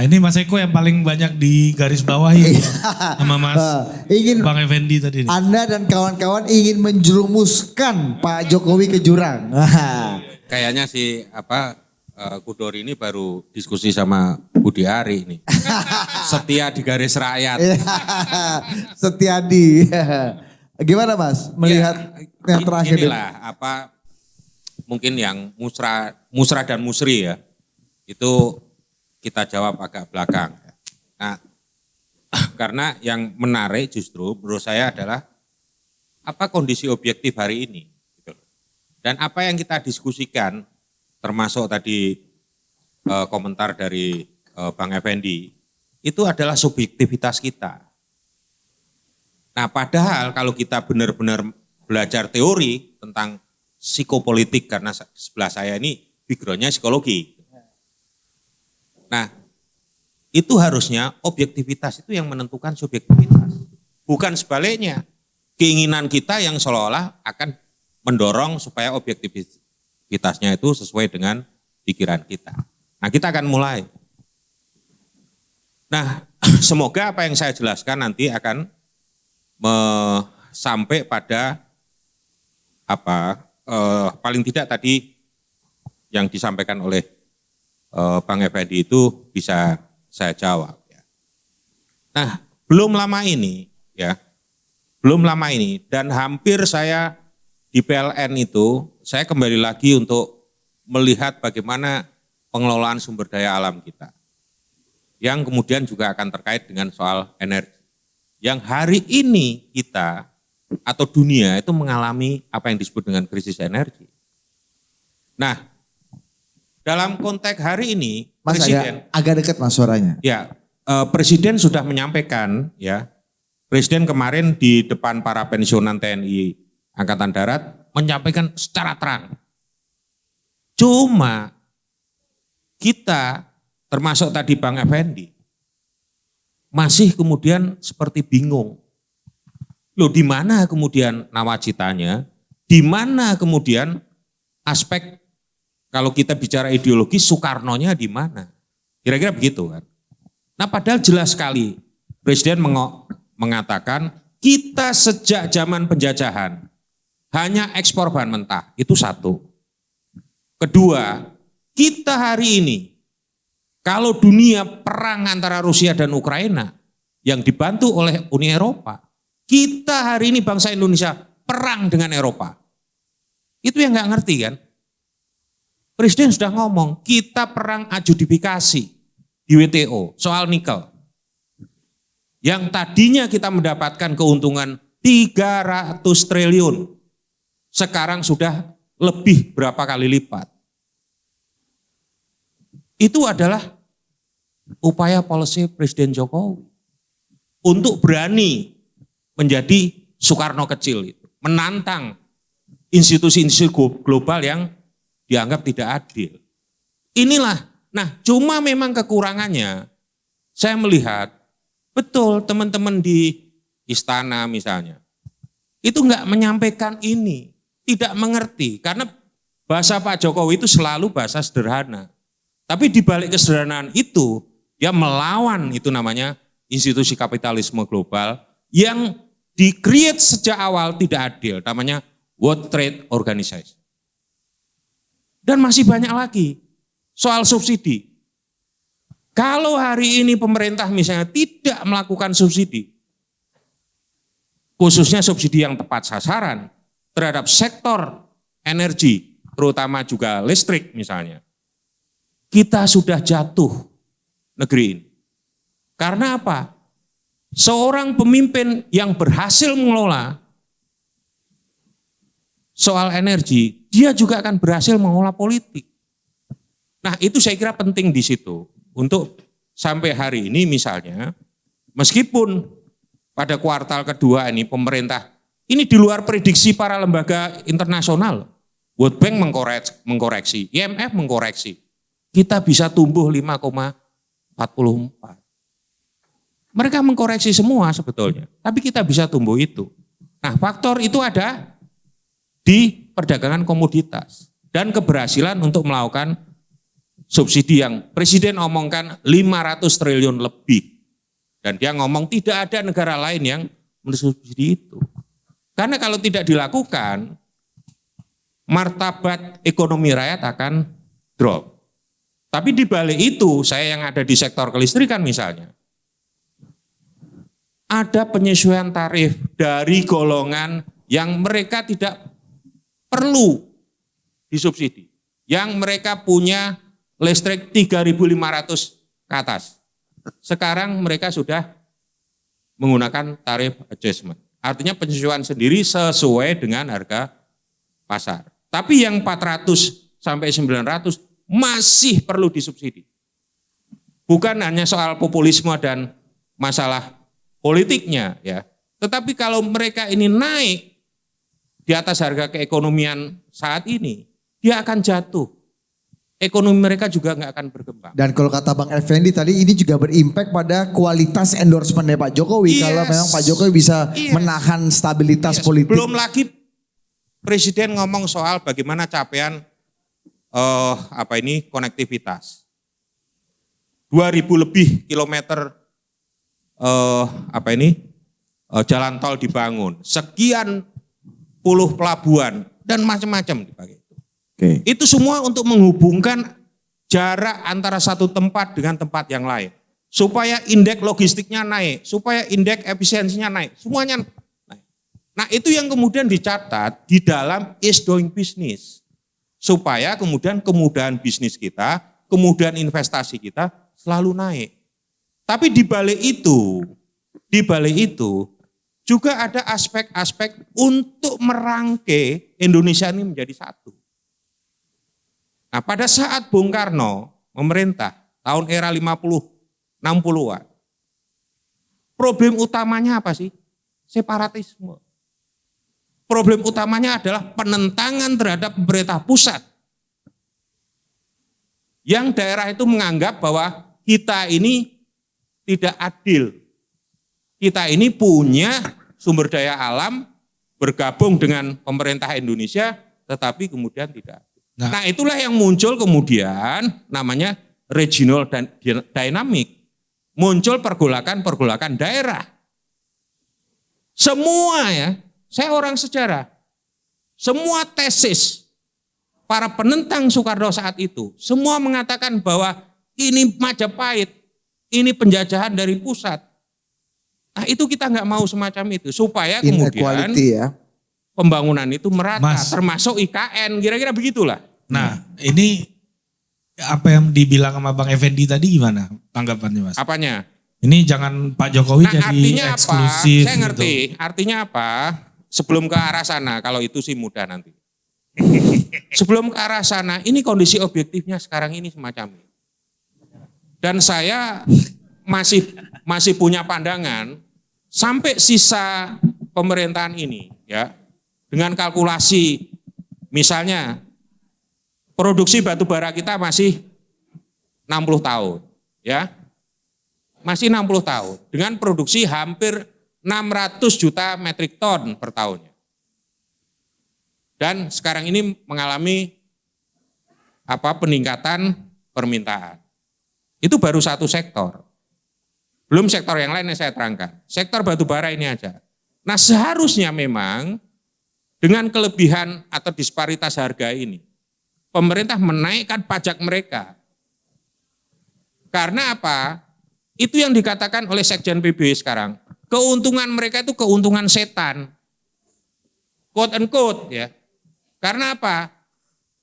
ini Mas Eko yang paling banyak di garis bawahi sama Mas Bang Effendi tadi. Anda dan kawan-kawan ingin menjerumuskan Pak Jokowi ke jurang. Kayaknya si Kudori ini baru diskusi sama Budi Ari ini. Setia di garis rakyat. Setiadi. Gimana Mas melihat yang terakhir? Inilah mungkin yang musra dan musri ya. Itu kita jawab agak belakang. Nah, karena yang menarik justru menurut saya adalah apa kondisi objektif hari ini. Dan apa yang kita diskusikan termasuk tadi komentar dari Bang Effendi, itu adalah subjektivitas kita. Nah padahal kalau kita benar-benar belajar teori tentang psikopolitik, karena sebelah saya ini backgroundnya psikologi. Nah itu harusnya objektivitas itu yang menentukan subjektivitas. Bukan sebaliknya, keinginan kita yang seolah-olah akan mendorong supaya objektivitasnya itu sesuai dengan pikiran kita. Nah kita akan mulai. Nah semoga apa yang saya jelaskan nanti akan sampai pada paling tidak tadi yang disampaikan oleh Bang Effendi itu bisa saya jawab. Nah belum lama ini dan hampir saya di PLN itu saya kembali lagi untuk melihat bagaimana pengelolaan sumber daya alam kita. Yang kemudian juga akan terkait dengan soal energi. Yang hari ini kita atau dunia itu mengalami apa yang disebut dengan krisis energi. Nah, dalam konteks hari ini, Mas Presiden agak dekat Mas suaranya. Ya, Presiden sudah menyampaikan ya. Presiden kemarin di depan para pensiunan TNI Angkatan Darat menyampaikan secara terang. Cuma kita termasuk tadi Bang Effendi masih kemudian seperti bingung. Loh di mana kemudian nawacitanya? Di mana kemudian aspek kalau kita bicara ideologi Soekarno-nya di mana? Kira-kira begitu kan. Nah padahal jelas sekali Presiden mengatakan kita sejak zaman penjajahan hanya ekspor bahan mentah, itu satu. Kedua, kita hari ini kalau dunia perang antara Rusia dan Ukraina yang dibantu oleh Uni Eropa, kita hari ini bangsa Indonesia perang dengan Eropa. Itu yang nggak ngerti kan? Presiden sudah ngomong, kita perang adjudifikasi di WTO soal nikel. Yang tadinya kita mendapatkan keuntungan 300 triliun, sekarang sudah lebih berapa kali lipat. Itu adalah upaya policy Presiden Jokowi untuk berani menjadi Soekarno kecil, menantang institusi-institusi global yang dianggap tidak adil. Inilah, nah cuma memang kekurangannya, saya melihat betul teman-teman di istana misalnya, itu enggak menyampaikan ini, tidak mengerti, karena bahasa Pak Jokowi itu selalu bahasa sederhana. Tapi di balik kesederhanaan itu, dia melawan itu namanya institusi kapitalisme global yang di-create sejak awal tidak adil, namanya World Trade Organization. Dan masih banyak lagi soal subsidi. Kalau hari ini pemerintah misalnya tidak melakukan subsidi, khususnya subsidi yang tepat sasaran terhadap sektor energi, terutama juga listrik misalnya, kita sudah jatuh negeri ini. Karena apa? Seorang pemimpin yang berhasil mengelola soal energi, dia juga akan berhasil mengelola politik. Nah itu saya kira penting di situ. Untuk sampai hari ini misalnya, meskipun pada kuartal kedua ini pemerintah, ini di luar prediksi para lembaga internasional. World Bank mengkoreksi, IMF mengkoreksi. Kita bisa tumbuh 5,44. Mereka mengkoreksi semua sebetulnya, tapi kita bisa tumbuh itu. Nah faktor itu ada di perdagangan komoditas dan keberhasilan untuk melakukan subsidi yang Presiden omongkan 500 triliun lebih. Dan dia ngomong tidak ada negara lain yang mensubsidi itu. Karena kalau tidak dilakukan, martabat ekonomi rakyat akan drop. Tapi di balik itu, saya yang ada di sektor kelistrikan misalnya, ada penyesuaian tarif dari golongan yang mereka tidak perlu disubsidi. Yang mereka punya listrik 3.500 ke atas. Sekarang mereka sudah menggunakan tarif adjustment. Artinya penyesuaian sendiri sesuai dengan harga pasar. Tapi yang 400 sampai 900 masih perlu disubsidi. Bukan hanya soal populisme dan masalah politiknya ya. Tetapi kalau mereka ini naik di atas harga keekonomian saat ini, dia akan jatuh. Ekonomi mereka juga nggak akan berkembang. Dan kalau kata Bang Effendi tadi ini juga berimpact pada kualitas endorsementnya Pak Jokowi. Kalau memang Pak Jokowi bisa menahan stabilitas politik. Belum lagi Presiden ngomong soal bagaimana capaian konektivitas. 2.000 lebih kilometer jalan tol dibangun. Sekian puluh pelabuhan dan macam-macam dipakai. Oke. Itu semua untuk menghubungkan jarak antara satu tempat dengan tempat yang lain. Supaya indeks logistiknya naik, supaya indeks efisiensinya naik, semuanya naik. Nah itu yang kemudian dicatat di dalam ease doing business. Supaya kemudian kemudahan bisnis kita, kemudahan investasi kita selalu naik. Tapi di balik itu juga ada aspek-aspek untuk merangkai Indonesia ini menjadi satu. Nah pada saat Bung Karno memerintah tahun era 50-60an, problem utamanya apa sih? Separatisme. Problem utamanya adalah penentangan terhadap pemerintah pusat. Yang daerah itu menganggap bahwa kita ini tidak adil. Kita ini punya sumber daya alam bergabung dengan pemerintah Indonesia, tetapi kemudian tidak. Nah itulah yang muncul kemudian namanya regional dynamic. Muncul pergolakan-pergolakan daerah. Semua ya, saya orang sejarah. Semua tesis para penentang Soekarno saat itu, semua mengatakan bahwa ini Majapahit, ini penjajahan dari pusat. Nah itu kita nggak mau semacam itu, supaya kemudian pembangunan itu merata, termasuk IKN, kira-kira begitulah. Nah ini apa yang dibilang sama Bang Effendi tadi gimana tanggapannya Mas? Apanya? Ini jangan Pak Jokowi jadi eksklusif. Saya ngerti, gitu. Artinya apa? Sebelum ke arah sana, kalau itu sih mudah nanti. Sebelum ke arah sana, ini kondisi objektifnya sekarang ini semacam ini. Dan saya masih punya pandangan sampai sisa pemerintahan ini ya, dengan kalkulasi misalnya produksi batu bara kita masih 60 tahun ya. Masih 60 tahun dengan produksi hampir 600 juta metrik ton per tahunnya. Dan sekarang ini mengalami peningkatan permintaan. Itu baru satu sektor. Belum sektor yang lain yang saya terangkan. Sektor batu bara ini aja. Nah seharusnya memang dengan kelebihan atau disparitas harga ini, pemerintah menaikkan pajak mereka. Karena apa? Itu yang dikatakan oleh Sekjen PBB sekarang. Keuntungan mereka itu keuntungan setan. Quote and quote ya. Karena apa?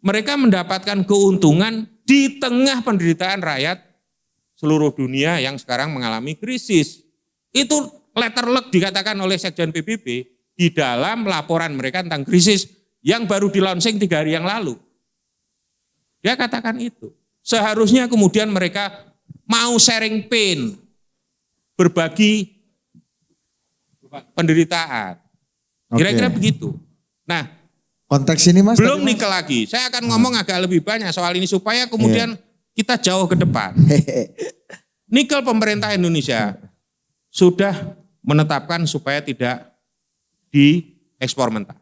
Mereka mendapatkan keuntungan di tengah penderitaan rakyat seluruh dunia yang sekarang mengalami krisis. Itu letter luck dikatakan oleh Sekjen PBB di dalam laporan mereka tentang krisis yang baru di-launching 3 hari yang lalu. Dia katakan itu. Seharusnya kemudian mereka mau sharing pain, berbagi penderitaan. Kira-kira begitu. Nah, konteks ini Mas. Belum nikel lagi. Saya akan ngomong agak lebih banyak soal ini supaya kemudian kita jauh ke depan. Nikel pemerintah Indonesia sudah menetapkan supaya tidak diekspor mentah.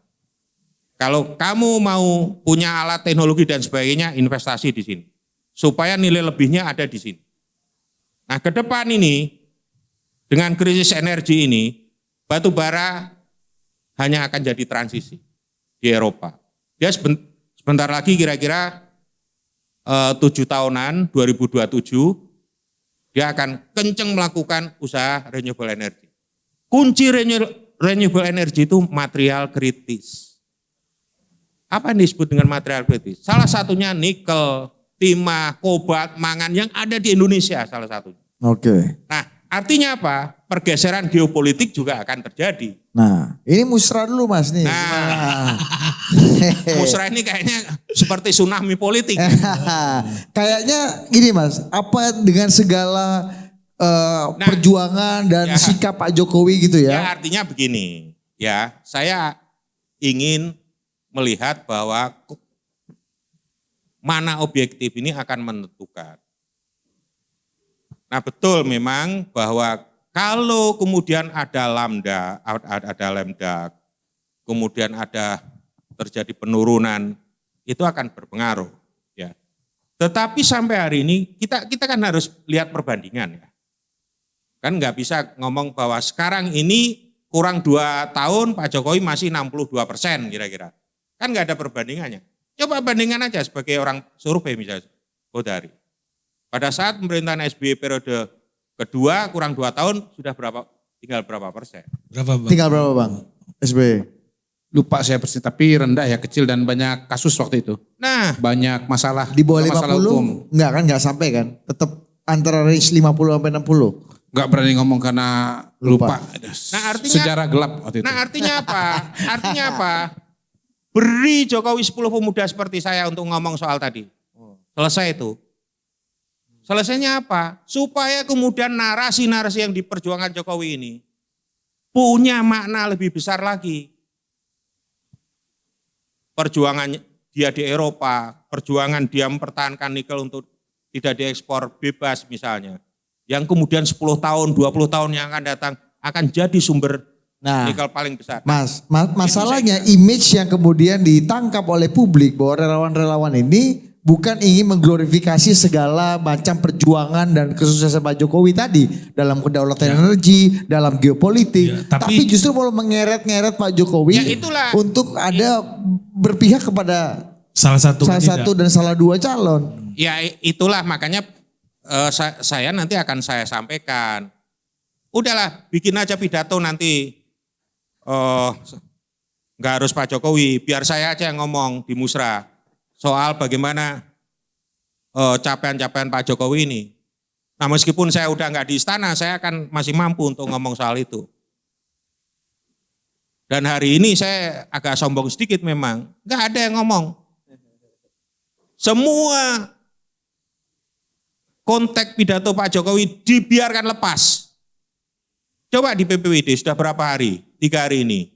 Kalau kamu mau punya alat teknologi dan sebagainya, investasi di sini. supaya nilai lebihnya ada di sini. Nah, ke depan ini dengan krisis energi ini, batu bara hanya akan jadi transisi di Eropa. Dia sebentar lagi kira-kira 7 tahunan 2027 dia akan kenceng melakukan usaha renewable energy. Kunci renewable energy itu material kritis. Apa yang disebut dengan material kritis? Salah satunya nikel, timah, kobalt, mangan yang ada di Indonesia salah satunya. Oke. Nah, artinya apa? Pergeseran geopolitik juga akan terjadi. Nah, ini musrah dulu Mas nih. Nah, musrah ini kayaknya seperti tsunami politik. Kayaknya gini Mas, apa dengan segala perjuangan dan sikap Pak Jokowi gitu ya? Ya artinya begini, ya saya ingin melihat bahwa mana objektif ini akan menentukan. Nah betul memang bahwa kalau kemudian ada lemdak, kemudian ada terjadi penurunan, itu akan berpengaruh. Ya. Tetapi sampai hari ini kita kan harus lihat perbandingan ya. Kan nggak bisa ngomong bahwa sekarang ini kurang 2 tahun Pak Jokowi masih 62% kira-kira. Kan nggak ada perbandingannya. Coba bandingkan aja sebagai orang survei misalnya, Kodari. Pada saat pemerintahan SBY periode kedua kurang 2 tahun sudah tinggal berapa persen? Tinggal berapa Bang? SBY? Lupa saya persis, tapi rendah ya, kecil dan banyak kasus waktu itu. Nah. Banyak masalah. Di bawah masalah 50? Hukum. Enggak kan, enggak sampai kan? Tetap antara range 50 sampai 60? Enggak berani ngomong karena lupa. Nah artinya, sejarah gelap waktu itu. Nah artinya apa? Artinya apa? Beri Jokowi 10 pemuda seperti saya untuk ngomong soal tadi. Selesai itu. Selesainya apa? Supaya kemudian narasi-narasi yang diperjuangkan Jokowi ini punya makna lebih besar lagi. Perjuangan dia di Eropa, perjuangan dia mempertahankan nikel untuk tidak diekspor bebas misalnya. Yang kemudian 10 tahun, 20 tahun yang akan datang akan jadi sumber nikel paling besar. Mas, masalahnya image yang kemudian ditangkap oleh publik bahwa relawan-relawan ini bukan ingin mengglorifikasi segala macam perjuangan dan kesuksesan Pak Jokowi tadi dalam kedaulatan energi, dalam geopolitik, tapi justru mau mengeret-ngeret Pak Jokowi untuk ada berpihak kepada salah satu dan salah dua calon. Ya itulah makanya saya nanti akan saya sampaikan. Udahlah bikin aja pidato nanti, nggak harus Pak Jokowi, biar saya aja yang ngomong di Musra. Soal bagaimana capaian-capaian Pak Jokowi ini. Nah meskipun saya udah nggak di istana, saya akan masih mampu untuk ngomong soal itu. Dan hari ini saya agak sombong sedikit memang, nggak ada yang ngomong. Semua konteks pidato Pak Jokowi dibiarkan lepas. Coba di PPWD sudah berapa hari? 3 hari ini.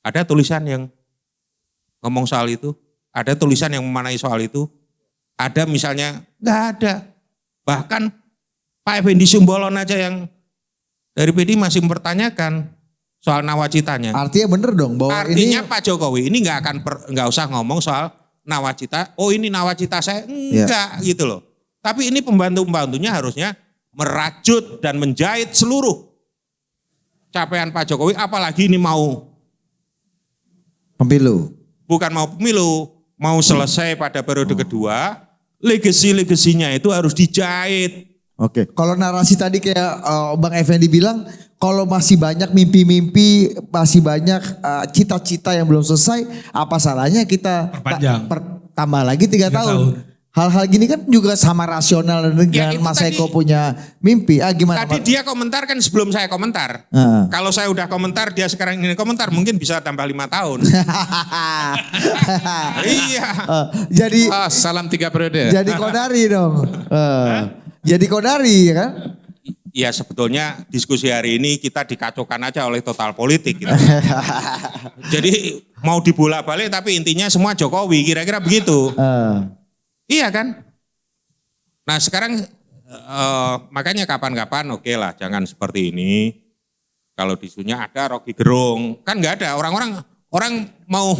Ada tulisan yang ngomong soal itu? Ada tulisan yang memanai soal itu? Ada misalnya? Nggak ada. Bahkan Pak Effendi Simbolon aja yang dari PD masih mempertanyakan soal nawacitanya. Artinya bener dong bahwa artinya ini Pak Jokowi ini nggak usah ngomong soal nawacita. Oh ini nawacita saya enggak gitu loh. Tapi ini pembantu-pembantunya harusnya merajut dan menjahit seluruh capaian Pak Jokowi. Apalagi ini mau pemilu. Bukan mau pemilu. Mau selesai pada periode kedua, legasi-legasinya itu harus dijahit. Oke, kalau narasi tadi kayak Bang Effendi bilang, kalau masih banyak mimpi-mimpi, masih banyak cita-cita yang belum selesai, apa salahnya kita tambah lagi 3 tahun. Hal-hal gini kan juga sama rasional dengan Mas Eko punya mimpi. Gimana? Tadi dia komentar kan sebelum saya komentar. Kalau saya udah komentar, dia sekarang ingin komentar, mungkin bisa tambah 5 tahun. Iya. Jadi salam 3 periode. Jadi Kodari dong. Jadi Kodari ya kan? Ya sebetulnya diskusi hari ini kita dikacaukan aja oleh total politik. Gitu. Jadi mau dibolak-balik tapi intinya semua Jokowi, kira-kira begitu. Iya kan? Nah sekarang makanya kapan-kapan oke lah jangan seperti ini. Kalau disunya ada Rocky Gerung, kan nggak ada orang mau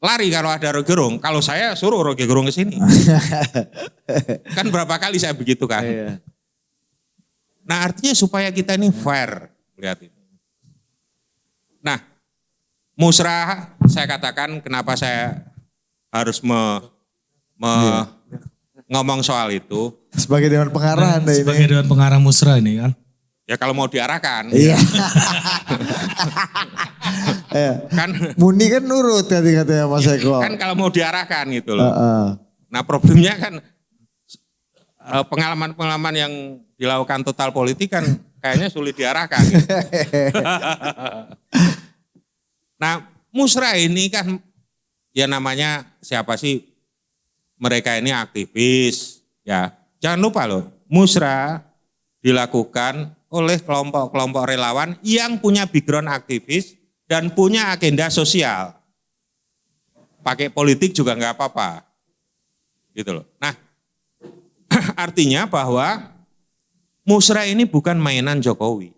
lari kalau ada Rocky Gerung. Kalau saya suruh Rocky Gerung ke sini. Kan berapa kali saya begitu kan. Iya. Nah artinya supaya kita ini fair. Lihat ini. Nah musrah saya katakan kenapa saya harus ngomong soal itu. Sebagai dewan pengarah Anda ini. Sebagai dewan pengarah musrah ini kan. Ya kalau mau diarahkan. Iya. Kan Muni kan nurut tadi katanya Mas Eko. kan kalau mau diarahkan gitu loh. Nah problemnya kan pengalaman-pengalaman yang dilakukan total politik kan kayaknya sulit diarahkan. Gitu. Nah musrah ini kan ya namanya siapa sih, mereka ini aktivis ya. Jangan lupa loh, musrah dilakukan oleh kelompok-kelompok relawan yang punya background aktivis dan punya agenda sosial. Pakai politik juga nggak apa-apa. Gitu loh. Nah, artinya bahwa musrah ini bukan mainan Jokowi.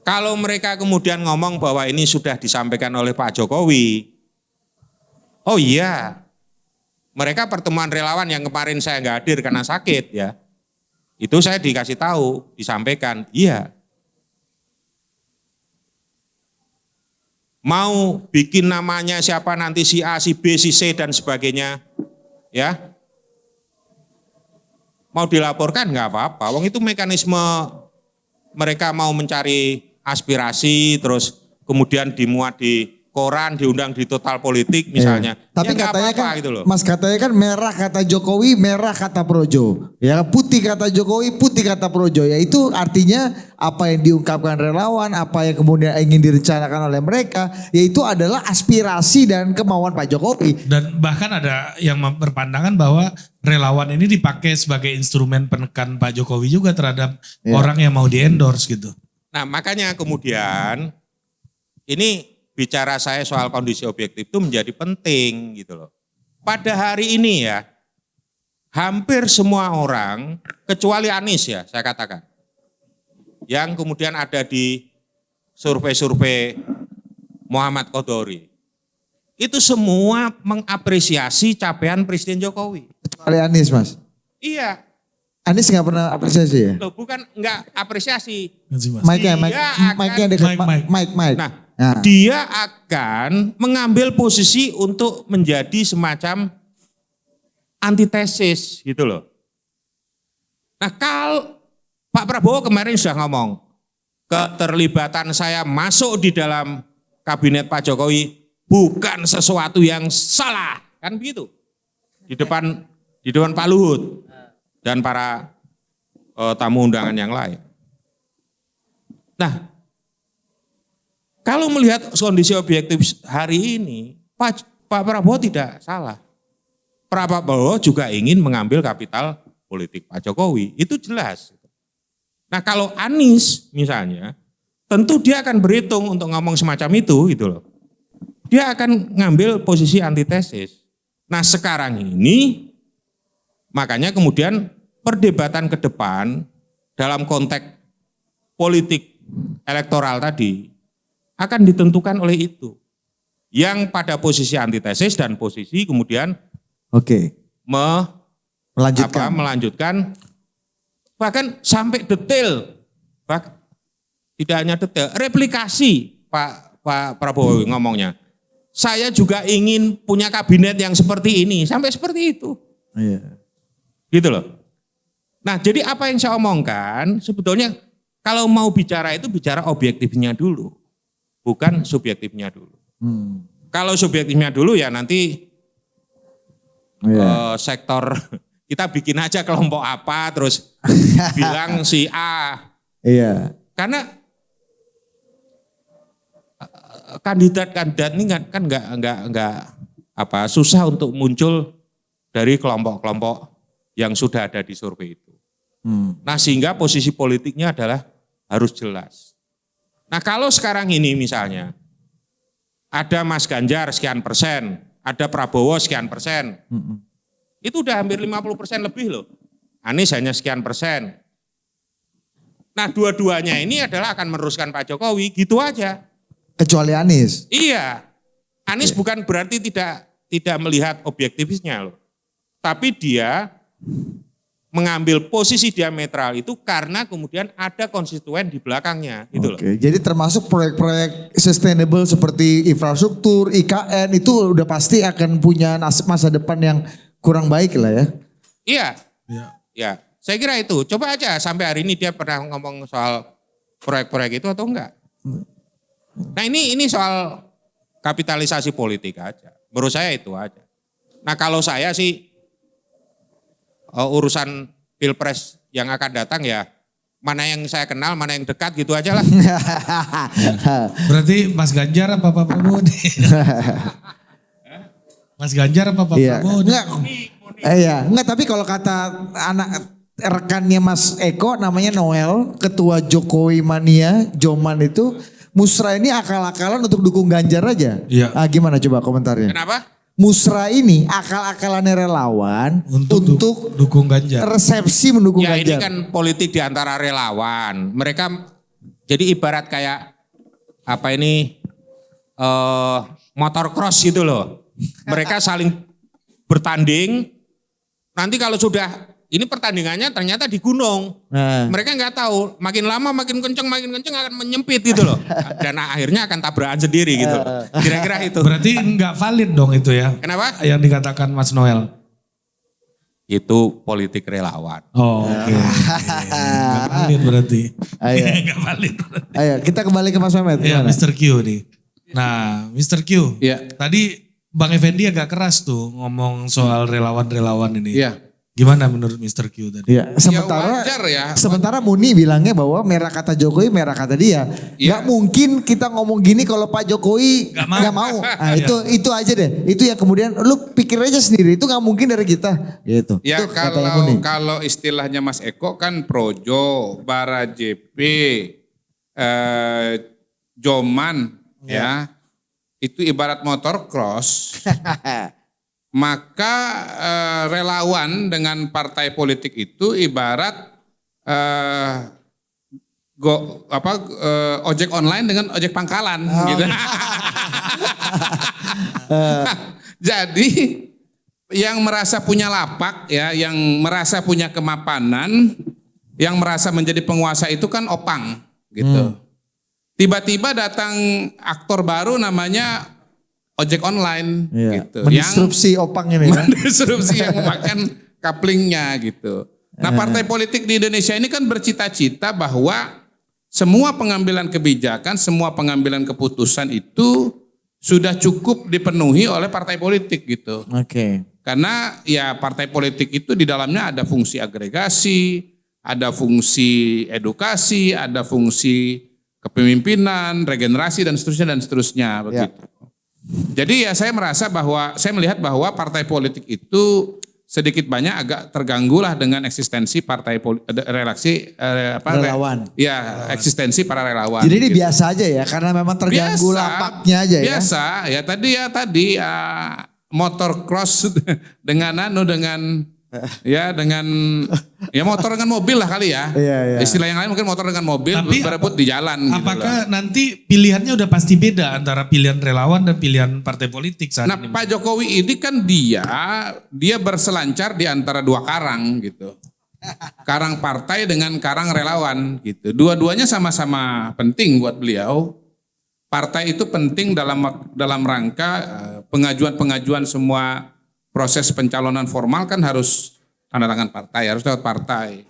Kalau mereka kemudian ngomong bahwa ini sudah disampaikan oleh Pak Jokowi, oh iya, mereka pertemuan relawan yang kemarin saya nggak hadir karena sakit ya, itu saya dikasih tahu, disampaikan, iya. Mau bikin namanya siapa nanti si A, si B, si C dan sebagainya, ya. Mau dilaporkan nggak apa-apa, wong itu mekanisme mereka mau mencari aspirasi, terus kemudian dimuat di koran, diundang di Total Politik misalnya. Iya. Tapi ya katanya apa-apa kan, gitu loh. Mas katanya kan merah kata Jokowi, merah kata Projo. Ya putih kata Jokowi, putih kata Projo. Ya itu artinya apa yang diungkapkan relawan, apa yang kemudian ingin direncanakan oleh mereka, yaitu adalah aspirasi dan kemauan Pak Jokowi. Dan bahkan ada yang berpandangan bahwa relawan ini dipakai sebagai instrumen penekan Pak Jokowi juga terhadap orang yang mau di-endorse gitu. Nah makanya kemudian ini bicara saya soal kondisi objektif itu menjadi penting gitu loh. Pada hari ini ya, hampir semua orang, kecuali Anies ya saya katakan, yang kemudian ada di survei-survei Muhammad Qodori, itu semua mengapresiasi capaian Presiden Jokowi. Kecuali Anies Mas. Iya. Anies nggak pernah apresiasi ya? Loh, bukan nggak apresiasi. Mic-nya dekat, mic. Nah, dia akan mengambil posisi untuk menjadi semacam antitesis gitu loh. Nah kalau Pak Prabowo kemarin sudah ngomong, keterlibatan saya masuk di dalam kabinet Pak Jokowi bukan sesuatu yang salah, kan begitu. Di depan Pak Luhut dan para tamu undangan yang lain. Nah, kalau melihat kondisi objektif hari ini, Pak Prabowo tidak salah. Pak Prabowo juga ingin mengambil kapital politik Pak Jokowi, itu jelas. Nah kalau Anies misalnya, tentu dia akan berhitung untuk ngomong semacam itu gitu loh. Dia akan ngambil posisi antitesis. Nah sekarang ini, makanya kemudian perdebatan ke depan dalam konteks politik elektoral tadi, akan ditentukan oleh itu. Yang pada posisi antitesis dan posisi kemudian melanjutkan bahkan sampai detail, tidak hanya detail, replikasi Pak Prabowo ngomongnya. Saya juga ingin punya kabinet yang seperti ini, sampai seperti itu. Iya. Gitu loh. Nah jadi apa yang saya omongkan sebetulnya kalau mau bicara itu bicara objektifnya dulu. Bukan subjektifnya dulu. Kalau subjektifnya dulu ya nanti sektor kita bikin aja kelompok apa terus bilang si A. Iya. Karena kandidat-kandidat ini kan nggak susah untuk muncul dari kelompok-kelompok yang sudah ada di survei itu. Nah sehingga posisi politiknya adalah harus jelas. Nah kalau sekarang ini misalnya ada Mas Ganjar sekian persen, ada Prabowo sekian persen, itu udah hampir 50% lebih loh. Anies hanya sekian persen. Nah dua-duanya ini adalah akan meneruskan Pak Jokowi, gitu aja. Kecuali Anies. Iya, Anies bukan berarti tidak melihat objektifisnya loh. Tapi dia mengambil posisi diametral itu karena kemudian ada konstituen di belakangnya gitu loh. Oke, jadi termasuk proyek-proyek sustainable seperti infrastruktur, IKN itu udah pasti akan punya masa depan yang kurang baik lah ya. Iya. Ya. Ya, saya kira itu. Coba aja sampai hari ini dia pernah ngomong soal proyek-proyek itu atau enggak. Nah ini soal kapitalisasi politik aja. Menurut saya itu aja. Nah kalau saya sih urusan pilpres yang akan datang ya mana yang saya kenal, mana yang dekat gitu aja lah. Berarti Mas Ganjar apa Pak Prabowo nih? Mas Ganjar apa Pak Prabowo? Enggak, tapi kalau kata anak rekannya Mas Eko namanya Noel, ketua Jokowi Mania, Joman itu Musra ini akal-akalan untuk dukung Ganjar aja. Iya. Gimana coba komentarnya? Kenapa? Musra ini akal-akalannya relawan untuk dukung Ganjar. resepsi mendukung Ya Ganjar. ini kan politik di antara relawan. Mereka jadi ibarat kayak apa ini motor cross gitu loh. Mereka saling bertanding. Nanti kalau sudah ini pertandingannya ternyata di gunung. Nah. Mereka nggak tahu, makin lama makin kenceng akan menyempit gitu loh. Dan akhirnya akan tabrakan sendiri gitu loh. Kira-kira itu. Berarti nggak valid dong itu ya? Kenapa? Yang dikatakan Mas Noel. Itu politik relawan. Oh, oke. Nggak valid berarti. Ayo. Nggak valid berarti. Ayo kita kembali ke Mas Mehmet. Ya, Gimana? Mr. Q nih. Nah, Mr. Q. Iya. Tadi Bang Effendi agak keras tuh ngomong soal relawan-relawan ini. Iya. Gimana menurut Mr. Q tadi? Ya, sementara wajar ya. sementara Muni bilangnya bahwa merah kata Jokowi, merah kata dia. Iya. Gak mungkin kita ngomong gini kalau Pak Jokowi Nggak mau. nggak mau. Nah, itu aja deh. Itu yang kemudian lu pikir aja sendiri. Itu nggak mungkin dari kita. Gitu. Ya Itu katanya Muni. kalau istilahnya Mas Eko kan Projo, Bara JP, Joman ya. Itu ibarat motor cross. Maka relawan dengan partai politik itu ibarat ojek online dengan ojek pangkalan gitu. Jadi yang merasa punya lapak ya, yang merasa punya kemapanan, yang merasa menjadi penguasa itu kan opang gitu. Tiba-tiba datang aktor baru namanya ojek online Iya. gitu. Mendisrupsi opang ini kan. Mendisrupsi yang memakan kaplingnya gitu. Nah partai politik di Indonesia ini kan bercita-cita bahwa semua pengambilan kebijakan, semua pengambilan keputusan itu sudah cukup dipenuhi oleh partai politik gitu. Oke. Karena ya partai politik itu di dalamnya ada fungsi agregasi, ada fungsi edukasi, ada fungsi kepemimpinan, regenerasi dan seterusnya begitu. Jadi ya saya melihat bahwa partai politik itu sedikit banyak agak terganggu lah dengan eksistensi partai Relawan. Eksistensi para relawan. Jadi ini gitu. biasa aja ya karena memang terganggu lapaknya aja ya. Biasa ya tadi motor cross dengan motor dengan mobil lah kali ya. Iya. Istilah yang lain mungkin motor dengan mobil Tapi berebut di jalan. Apakah nanti pilihannya udah pasti beda antara pilihan relawan dan pilihan partai politik saat Nah ini? Pak Jokowi ini kan dia berselancar di antara dua karang gitu. Karang partai dengan karang relawan gitu. Dua-duanya sama-sama penting buat beliau. Partai itu penting dalam rangka pengajuan semua proses pencalonan formal kan harus tanda tangan partai, harus lewat partai.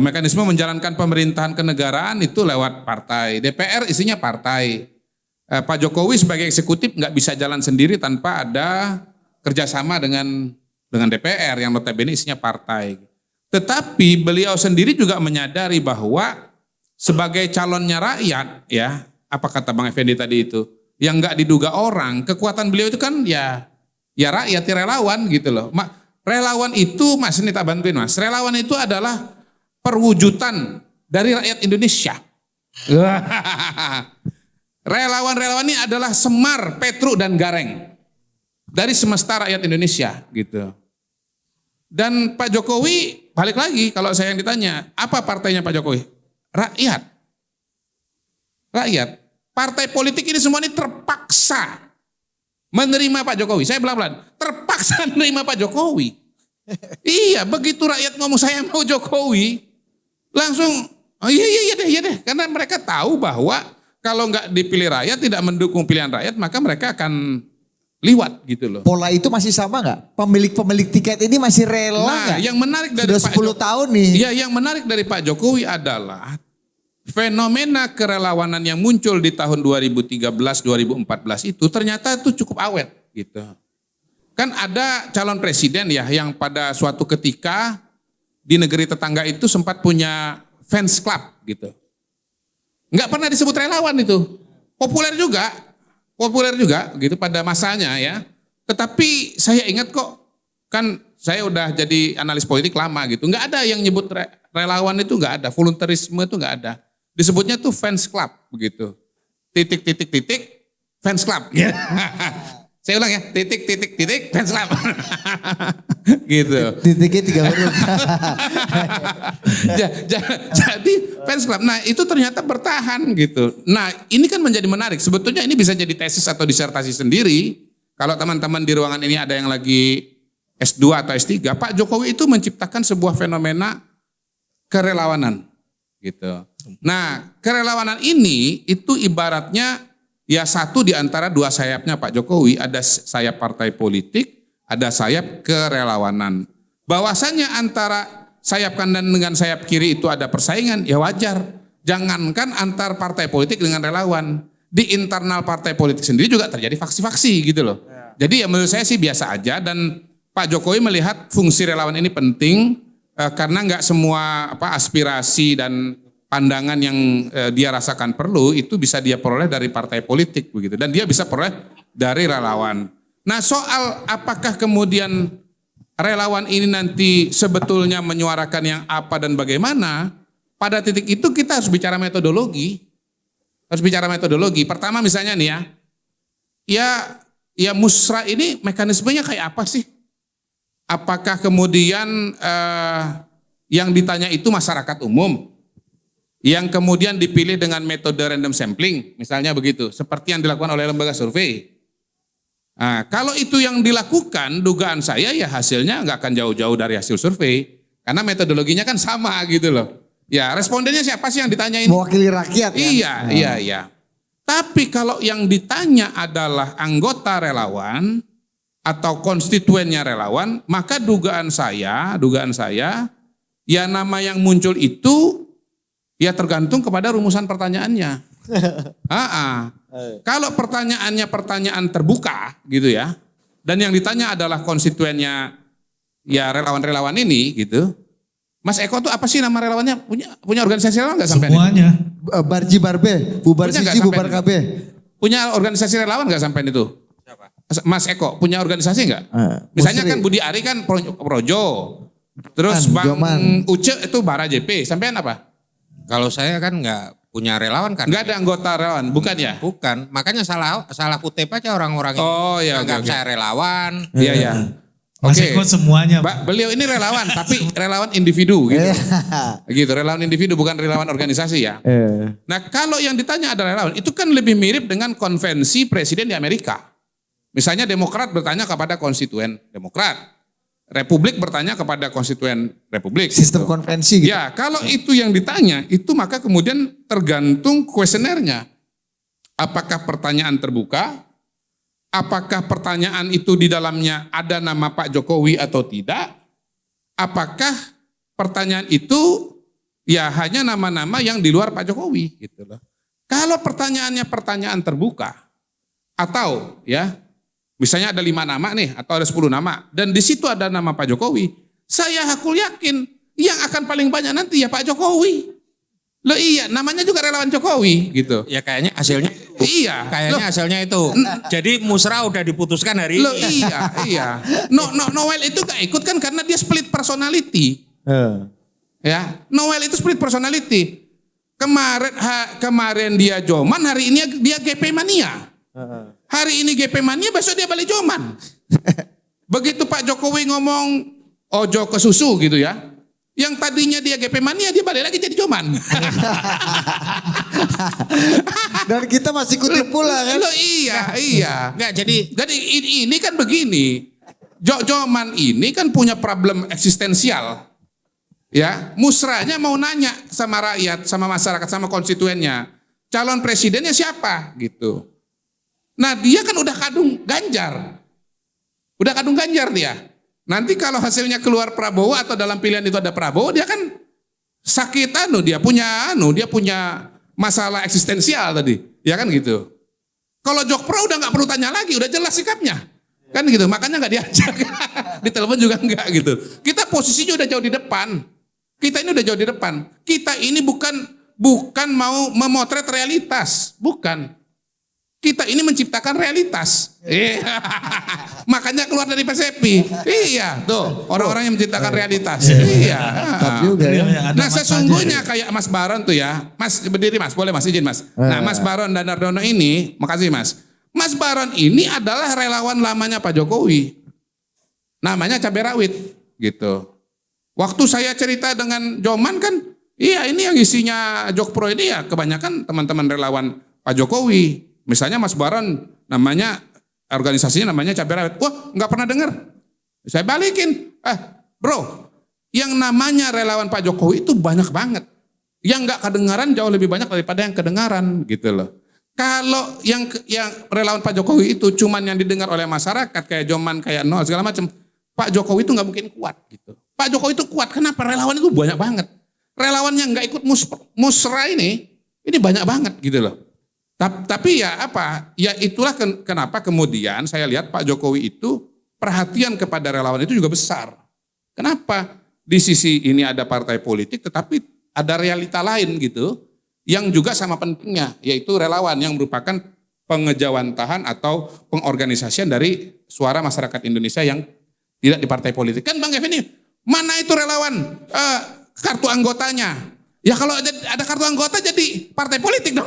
Mekanisme menjalankan pemerintahan kenegaraan itu lewat partai. DPR isinya partai. Pak Jokowi sebagai eksekutif nggak bisa jalan sendiri tanpa ada kerjasama dengan DPR yang notabene isinya partai. Tetapi beliau sendiri juga menyadari bahwa sebagai calonnya rakyat, ya apa kata Bang Effendi tadi itu, yang nggak diduga orang, kekuatan beliau itu kan ya rakyat, ya relawan gitu loh. Relawan itu, Mas ini tak bantuin Mas, relawan itu adalah perwujudan dari rakyat Indonesia. Relawan-relawan ini adalah Semar, Petruk dan Gareng dari semesta rakyat Indonesia gitu. Dan Pak Jokowi balik lagi kalau saya yang ditanya, apa partainya Pak Jokowi? Rakyat. Partai politik ini semua ini terpaksa menerima Pak Jokowi. Saya pelan-pelan, terpaksa menerima Pak Jokowi. Iya, begitu rakyat ngomong saya mau Jokowi, langsung, oh iya deh. Karena mereka tahu bahwa kalau nggak dipilih rakyat, tidak mendukung pilihan rakyat, maka mereka akan liwat gitu loh. Pola itu masih sama nggak? Pemilik tiket ini masih rela nggak? Yang menarik dari Sudah 10 tahun nih. Iya, yang menarik dari Pak Jokowi adalah fenomena kerelawanan yang muncul di tahun 2013-2014 itu ternyata itu cukup awet gitu. Kan ada calon presiden ya yang pada suatu ketika di negeri tetangga itu sempat punya fans club gitu. Nggak pernah disebut relawan itu. Populer juga gitu pada masanya ya. Tetapi saya ingat kok, kan saya udah jadi analis politik lama gitu. Nggak ada yang nyebut relawan itu, nggak ada. Volunteerisme itu nggak ada. Disebutnya tuh fans club begitu. Titik fans club. Ya. Saya ulang ya, titik fans club. Gitu. Titiknya 3 huruf. Jadi fans club. Nah itu ternyata bertahan gitu. Nah ini kan menjadi menarik. Sebetulnya ini bisa jadi tesis atau disertasi sendiri. Kalau teman-teman di ruangan ini ada yang lagi S2 atau S3. Pak Jokowi itu menciptakan sebuah fenomena kerelawanan. Gitu. Nah kerelawanan ini itu ibaratnya ya satu di antara dua sayapnya Pak Jokowi. Ada sayap partai politik, ada sayap kerelawanan. Bahwasanya antara sayap kanan dengan sayap kiri itu ada persaingan, ya wajar. Jangankan antar partai politik dengan relawan. Di internal partai politik sendiri juga terjadi faksi-faksi gitu loh. Jadi ya menurut saya sih biasa aja dan Pak Jokowi melihat fungsi relawan ini penting karena nggak semua aspirasi dan pandangan yang dia rasakan perlu itu bisa dia peroleh dari partai politik begitu dan dia bisa peroleh dari relawan. Nah soal apakah kemudian relawan ini nanti sebetulnya menyuarakan yang apa dan bagaimana, pada titik itu kita harus bicara metodologi. Pertama misalnya nih ya musra ini mekanismenya kayak apa sih? Apakah kemudian yang ditanya itu masyarakat umum, yang kemudian dipilih dengan metode random sampling, misalnya begitu, seperti yang dilakukan oleh lembaga survei. Nah, kalau itu yang dilakukan, dugaan saya ya hasilnya nggak akan jauh-jauh dari hasil survei, karena metodologinya kan sama gitu loh. Ya, respondennya siapa sih yang ditanya ini? Mewakili rakyat ya? Iya. Tapi kalau yang ditanya adalah anggota relawan atau konstituennya relawan, maka dugaan saya, ya nama yang muncul itu ya tergantung kepada rumusan pertanyaannya. Kalau pertanyaannya pertanyaan terbuka gitu ya, dan yang ditanya adalah konstituennya ya relawan-relawan ini gitu. Mas Eko tuh apa sih nama relawannya? Punya organisasi relawan nggak sampai? Semuanya. Barji Barbe, bubar Punya siji, nggak bubar sampai KB. Punya organisasi relawan nggak sampai itu? Mas Eko punya organisasi nggak? Misalnya kan Budi Ari kan Projo, terus Bang Uce itu Bara JP, sampean apa? Kalau saya kan nggak punya relawan kan? Nggak ada anggota relawan, bukan ya? Bukan, makanya salah kutip aja orang-orang ini. Oh iya, anggap saya relawan. Iya. Mas Eko semuanya. Beliau ini relawan, tapi relawan individu gitu. Gitu, relawan individu bukan relawan organisasi ya. Nah kalau yang ditanya adalah relawan, itu kan lebih mirip dengan konvensi presiden di Amerika. Misalnya Demokrat bertanya kepada konstituen Demokrat. Republik bertanya kepada konstituen Republik. Sistem konvensi gitu. Ya, kalau itu yang ditanya, itu maka kemudian tergantung kuesionernya. Apakah pertanyaan terbuka? Apakah pertanyaan itu di dalamnya ada nama Pak Jokowi atau tidak? Apakah pertanyaan itu ya hanya nama-nama yang di luar Pak Jokowi gitu loh. Kalau pertanyaannya pertanyaan terbuka atau ya misalnya ada 5 nama nih atau ada 10 nama dan di situ ada nama Pak Jokowi, saya hakul yakin yang akan paling banyak nanti ya Pak Jokowi. Loh iya, namanya juga relawan Jokowi gitu. Ya kayaknya hasilnya Iya. Kayaknya hasilnya itu. Jadi musra udah diputuskan hari ini. Loh iya. Noel itu gak ikut kan karena dia split personality. Ya, Noel itu split personality. Kemarin dia Joman, hari ini dia GP Mania. Hari ini GP Mania, besok dia balik Joman. Begitu Pak Jokowi ngomong ojo ke susu gitu ya. Yang tadinya dia GP Mania, dia balik lagi jadi Joman. Dan kita masih kutip pula kan. Loh, iya. Enggak, jadi Ini kan begini. Joman ini kan punya problem eksistensial. Ya, musrahnya mau nanya sama rakyat, sama masyarakat, sama konstituennya. Calon presidennya siapa gitu. Nah, dia kan udah kadung Ganjar. Udah kadung Ganjar dia. Nanti kalau hasilnya keluar Prabowo atau dalam pilihan itu ada Prabowo, dia kan sakit dia punya masalah eksistensial tadi. Ya kan gitu. Kalau Jokpro udah nggak perlu tanya lagi, udah jelas sikapnya. Kan gitu, makanya nggak diajak. Di telepon juga enggak gitu. Kita posisinya udah jauh di depan. Kita ini udah jauh di depan. Kita ini bukan mau memotret realitas, bukan. Kita ini menciptakan realitas. Makanya keluar dari PSP. Iya, tuh orang-orang yang menciptakan realitas. Iya. Juga ya. Nah, sesungguhnya kayak Mas Baron tuh ya. Mas berdiri Mas, boleh Mas izin Mas. Nah, Mas Baron dan Dardono ini, makasih Mas. Mas Baron ini adalah relawan lamanya Pak Jokowi. Namanya cabai rawit gitu. Waktu saya cerita dengan Joman kan, iya ini yang isinya Jokpro ini ya kebanyakan teman-teman relawan Pak Jokowi. Misalnya Mas Baron namanya organisasinya namanya cabai rawit. Wah, nggak pernah dengar. Saya balikin. Bro, yang namanya relawan Pak Jokowi itu banyak banget. Yang nggak kedengaran jauh lebih banyak daripada yang kedengaran gitu loh. Kalau yang relawan Pak Jokowi itu cuman yang didengar oleh masyarakat kayak Joman, kayak Nol segala macam, Pak Jokowi itu nggak mungkin kuat gitu. Pak Jokowi itu kuat. Kenapa? Relawan itu banyak banget. Relawan yang nggak ikut musrah ini banyak banget gitu loh. Tapi ya apa? Ya itulah kenapa kemudian saya lihat Pak Jokowi itu perhatian kepada relawan itu juga besar. Kenapa? Di sisi ini ada partai politik, tetapi ada realita lain gitu, yang juga sama pentingnya, yaitu relawan yang merupakan pengejawantahan atau pengorganisasian dari suara masyarakat Indonesia yang tidak di partai politik. Kan Bang Effendi, mana itu relawan? Kartu anggotanya. Ya kalau ada kartu anggota jadi partai politik dong.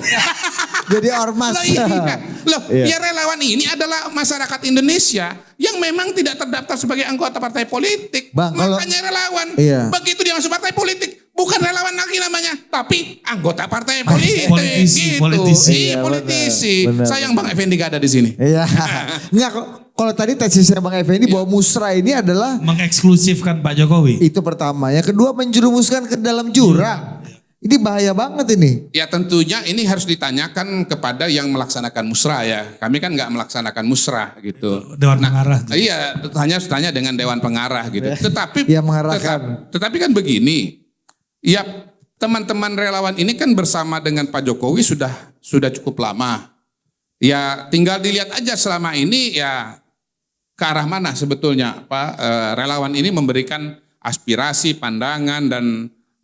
Jadi ormas. Ya relawan ini adalah masyarakat Indonesia yang memang tidak terdaftar sebagai anggota partai politik. Bang, makanya relawan. Iya. Begitu dia masuk partai politik, bukan relawan lagi namanya, tapi anggota partai politik. Politisi. Benar. Sayang Bang Effendi gak ada di sini. Iya. Enggak kok. Kalau tadi tesisnya Bang Effendi bahwa musrah ini adalah mengeksklusifkan Pak Jokowi. Itu pertama. Yang kedua menjerumuskan ke dalam jurang. Ini bahaya banget ini. Ya tentunya ini harus ditanyakan kepada yang melaksanakan musrah ya. Kami kan nggak melaksanakan musrah gitu. Dewan pengarah. Iya, hanya harus tanya dengan dewan pengarah gitu. Tetapi yang mengarahkan. Tetapi kan begini. Ya teman-teman relawan ini kan bersama dengan Pak Jokowi sudah cukup lama. Ya tinggal dilihat aja selama ini ya ke arah mana sebetulnya Pak relawan ini memberikan aspirasi, pandangan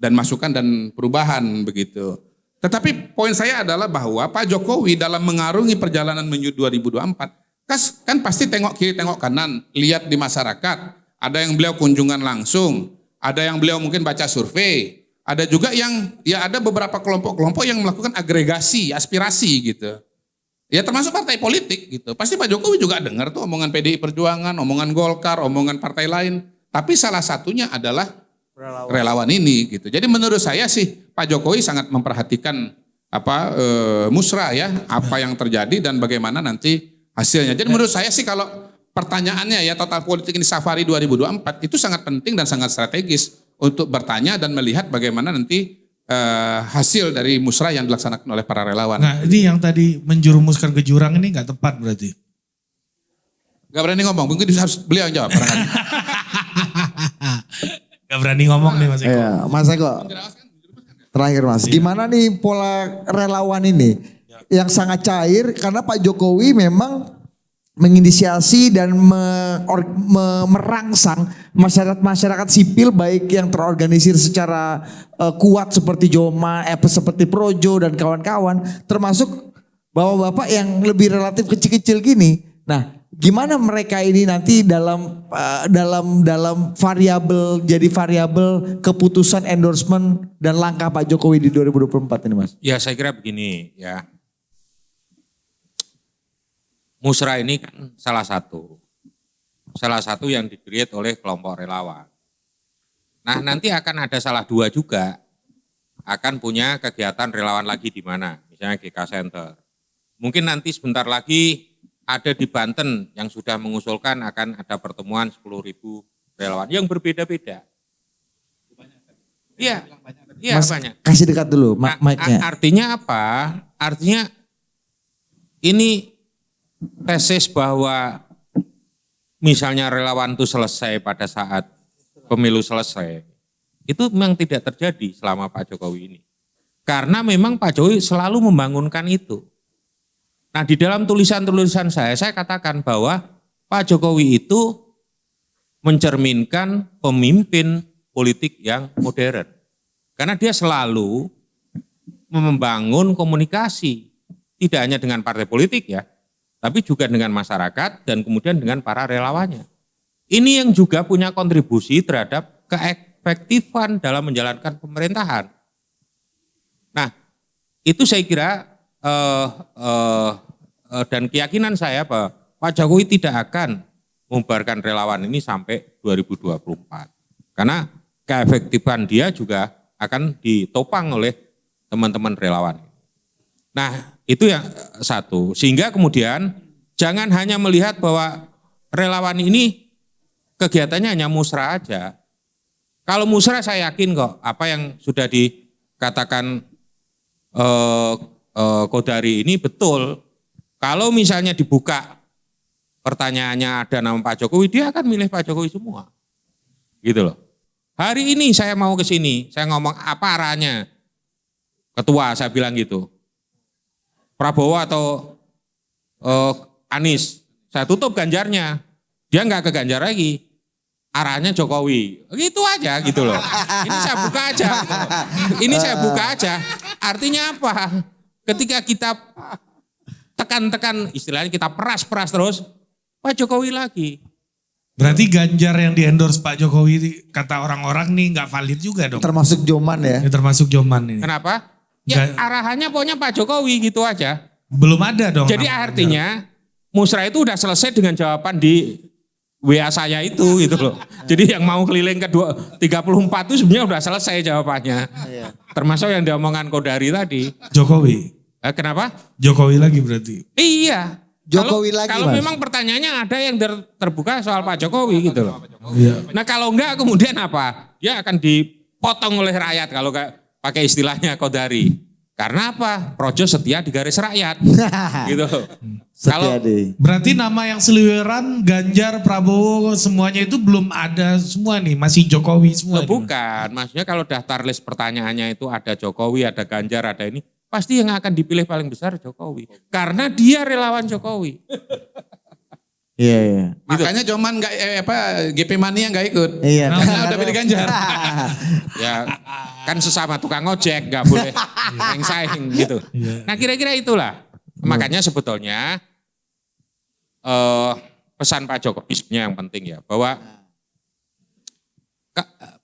dan masukan dan perubahan begitu. Tetapi poin saya adalah bahwa Pak Jokowi dalam mengarungi perjalanan menuju 2024 kan pasti tengok kiri tengok kanan, lihat di masyarakat, ada yang beliau kunjungan langsung, ada yang beliau mungkin baca survei, ada juga yang ya ada beberapa kelompok-kelompok yang melakukan agregasi aspirasi gitu. Ya termasuk partai politik gitu. Pasti Pak Jokowi juga dengar tuh omongan PDI Perjuangan, omongan Golkar, omongan partai lain. Tapi salah satunya adalah relawan ini gitu. Jadi menurut saya sih Pak Jokowi sangat memperhatikan musrah ya, apa yang terjadi dan bagaimana nanti hasilnya. Jadi menurut saya sih kalau pertanyaannya ya total politik ini Safari 2024 itu sangat penting dan sangat strategis untuk bertanya dan melihat bagaimana nanti hasil dari musrah yang dilaksanakan oleh para relawan. Nah ini yang tadi menjerumuskan ke jurang ini nggak tepat berarti? Gak berani ngomong, mungkin harus beliau yang jawab. Gak berani ngomong nih Mas Eko. Iya, Mas Eko. Terakhir Mas, gimana nih pola relawan ini yang sangat cair karena Pak Jokowi memang menginisiasi dan merangsang masyarakat sipil baik yang terorganisir secara kuat seperti Joma, seperti Projo dan kawan-kawan, termasuk bapak-bapak yang lebih relatif kecil-kecil gini. Nah, gimana mereka ini nanti dalam variabel keputusan endorsement dan langkah Pak Jokowi di 2024 ini Mas? Ya saya kira begini ya. Musrah ini kan salah satu yang di-create oleh kelompok relawan. Nah nanti akan ada salah dua juga, akan punya kegiatan relawan lagi di mana. misalnya GK Center. Mungkin nanti sebentar lagi ada di Banten yang sudah mengusulkan akan ada pertemuan 10.000 relawan yang berbeda-beda. Iya, iya Mas, banyak. kasih dekat dulu mic-nya. Artinya apa? Artinya ini tesis bahwa misalnya relawan itu selesai pada saat pemilu selesai, itu memang tidak terjadi selama Pak Jokowi ini. Karena memang Pak Jokowi selalu membangunkan itu. Nah di dalam tulisan-tulisan saya katakan bahwa Pak Jokowi itu mencerminkan pemimpin politik yang modern. Karena dia selalu membangun komunikasi, tidak hanya dengan partai politik ya, tapi juga dengan masyarakat dan kemudian dengan para relawannya. Ini yang juga punya kontribusi terhadap keefektifan dalam menjalankan pemerintahan. Nah, itu saya kira dan keyakinan saya bahwa Pak Jokowi tidak akan membubarkan relawan ini sampai 2024. Karena keefektifan dia juga akan ditopang oleh teman-teman relawan. Nah, itu yang satu. Sehingga kemudian jangan hanya melihat bahwa relawan ini kegiatannya hanya musrah aja. Kalau musrah saya yakin kok apa yang sudah dikatakan Kodari ini betul. Kalau misalnya dibuka pertanyaannya ada nama Pak Jokowi, dia akan milih Pak Jokowi semua. Gitu loh. Hari ini saya mau ke sini, saya ngomong apa arahnya? Ketua saya bilang gitu. Prabowo atau Anies, saya tutup Ganjarnya. Dia nggak ke Ganjar lagi. Arahnya Jokowi. Gitu aja gitu loh. Ini saya buka aja. Gitu. Ini saya buka aja. Artinya apa? Ketika kita tekan-tekan, istilahnya kita peras-peras terus, Pak Jokowi lagi. Berarti Ganjar yang di-endorse Pak Jokowi kata orang-orang nih nggak valid juga dong. Termasuk Joman ya. Ya, termasuk Joman ini. Kenapa? Ya arahannya pokoknya Pak Jokowi gitu aja. Belum ada dong. Jadi artinya musrah itu udah selesai dengan jawaban di WA saya itu gitu loh. Jadi yang mau keliling ke 34 itu sebenarnya udah selesai jawabannya. Termasuk yang diomongkan Kodari tadi. Jokowi. Kenapa? Jokowi lagi berarti. Iya. Jokowi lagi, kalau Mas. memang pertanyaannya ada yang terbuka soal Pak Jokowi gitu loh. Iya. Nah kalau enggak kemudian apa? Dia akan dipotong oleh rakyat kalau pakai istilahnya Kodari. Karena apa? Projo setia di garis rakyat. Gitu. Kalau berarti nama yang seliweran Ganjar, Prabowo semuanya itu belum ada semua nih, masih Jokowi semua. bukan, maksudnya kalau daftar list pertanyaannya itu ada Jokowi, ada Ganjar, ada ini, pasti yang akan dipilih paling besar Jokowi. Karena dia relawan Jokowi. Iya, iya. Makanya cuman GP Mania nggak ikut. Iya. Karena udah pilih Ganjar. Ya kan sesama tukang ojek nggak boleh saing gitu. Nah kira-kira itulah. Makanya sebetulnya pesan Pak Jokowi sebenarnya yang penting ya bahwa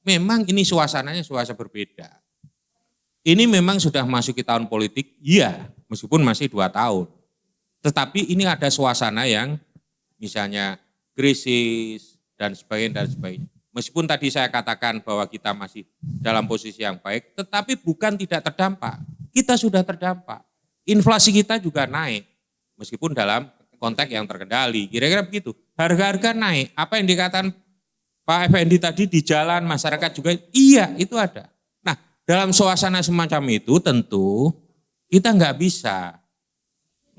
memang ini suasananya suasana berbeda. Ini memang sudah masuk ke tahun politik, iya meskipun masih 2 tahun. Tetapi ini ada suasana yang misalnya krisis dan sebagainya. Meskipun tadi saya katakan bahwa kita masih dalam posisi yang baik, tetapi bukan tidak terdampak. Kita sudah terdampak. Inflasi kita juga naik, meskipun dalam konteks yang terkendali. Kira-kira begitu. Harga-harga naik. Apa yang dikatakan Pak Effendi tadi di jalan masyarakat juga, iya itu ada. Nah dalam suasana semacam itu tentu kita nggak bisa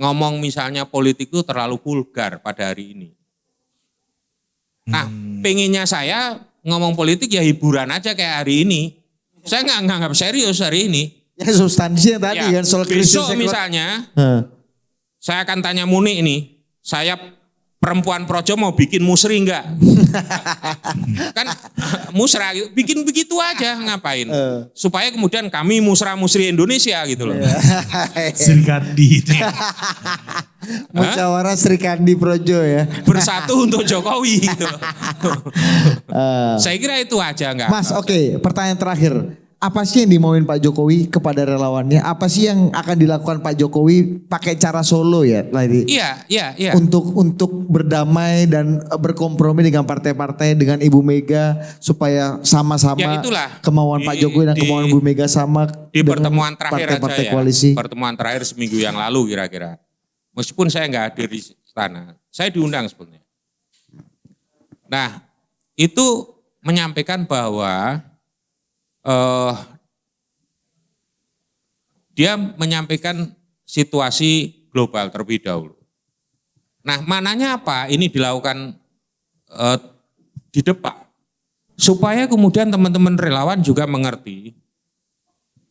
ngomong misalnya politik itu terlalu vulgar pada hari ini. Nah, pengennya saya ngomong politik ya hiburan aja kayak hari ini. Saya nggak nganggap serius hari ini. Ya substansinya tadi Ya, kan soal krisis. besok misalnya, saya akan tanya Muni ini, saya perempuan Projo mau bikin musri enggak? Kan musrah gitu, bikin begitu aja ngapain? Supaya kemudian kami musrah-musri Indonesia gitu loh. Sri Kandi. Musyawarah Sri Kandi Projo ya. Bersatu untuk Jokowi gitu loh. Saya kira itu aja enggak. Mas, oke, pertanyaan terakhir. apa sih yang dimauin Pak Jokowi kepada relawannya? Apa sih yang akan dilakukan Pak Jokowi pakai cara solo ya tadi? Iya. Untuk berdamai dan berkompromi dengan partai-partai, dengan Ibu Mega supaya sama-sama Ya itulah. kemauan Pak Jokowi dan kemauan Ibu Mega sama Di dengan pertemuan terakhir partai-partai aja ya, koalisi. pertemuan terakhir seminggu yang lalu kira-kira. Meskipun saya nggak hadir di istana, saya diundang sebetulnya. Nah, itu menyampaikan bahwa dia menyampaikan situasi global terlebih dahulu. Nah, mananya apa? Ini dilakukan di depan. Supaya kemudian teman-teman relawan juga mengerti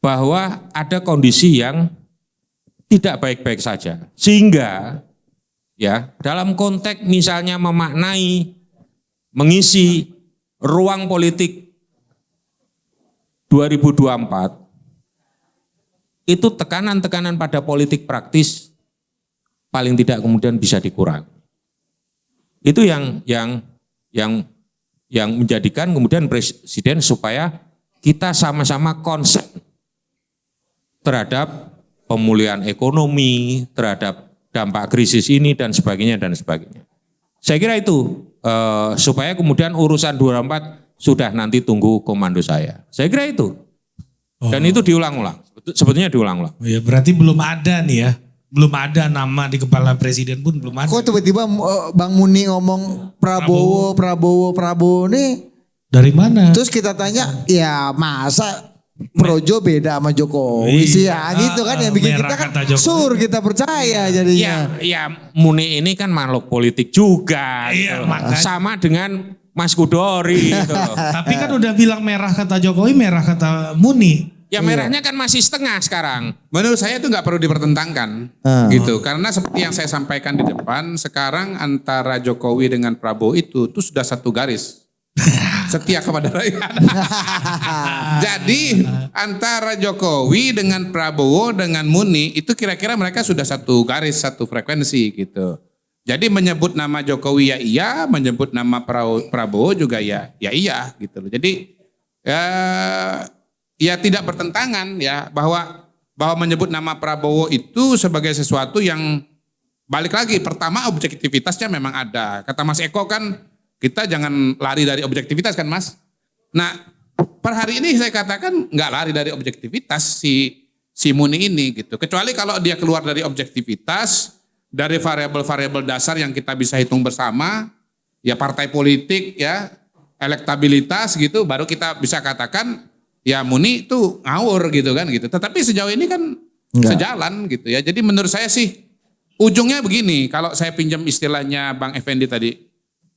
bahwa ada kondisi yang tidak baik-baik saja. Sehingga ya dalam konteks misalnya memaknai, mengisi ruang politik 2024, itu tekanan-tekanan pada politik praktis paling tidak kemudian bisa dikurangi. Itu yang menjadikan kemudian Presiden supaya kita sama-sama konsen terhadap pemulihan ekonomi, terhadap dampak krisis ini dan sebagainya dan sebagainya. Saya kira itu supaya kemudian urusan 24 sudah nanti tunggu komando saya. Saya kira itu. Dan itu diulang-ulang. Sebetulnya diulang-ulang. Oh ya, berarti belum ada nih ya. Belum ada nama di kepala presiden pun belum ada. Kok tiba-tiba Bang Muni ngomong Prabowo nih? Dari mana? Terus kita tanya, ya masa Projo beda sama Jokowi sih ya gitu kan yang bikin merah kita kan kata Jokowi. kita percaya jadinya. Ya Muni ini kan makhluk politik juga. Iya, gitu. makanya. Sama dengan Mas Kudori gitu loh. Tapi kan udah bilang merah kata Jokowi, merah kata Muni. Ya merahnya kan masih setengah sekarang. Menurut saya itu nggak perlu dipertentangkan gitu, karena seperti yang saya sampaikan di depan, sekarang antara Jokowi dengan Prabowo itu sudah satu garis. Setia kepada rakyat. Jadi antara Jokowi dengan Prabowo dengan Muni itu kira-kira mereka sudah satu garis, satu frekuensi gitu. Jadi menyebut nama Jokowi ya iya, menyebut nama Prabowo juga ya iya gitu loh. Jadi ya tidak bertentangan ya bahwa menyebut nama Prabowo itu sebagai sesuatu yang balik lagi, pertama objektivitasnya memang ada. Kata Mas Eko kan kita jangan lari dari objektivitas kan Mas. Nah per hari ini saya katakan nggak lari dari objektivitas si Muni ini gitu. Kecuali kalau dia keluar dari objektivitas, dari variabel-variabel dasar yang kita bisa hitung bersama, ya partai politik ya, elektabilitas gitu, baru kita bisa katakan ya Muni itu ngawur gitu kan gitu. Tetapi sejauh ini kan sejalan gitu ya. Jadi menurut saya sih ujungnya begini, kalau saya pinjam istilahnya Bang Effendi tadi,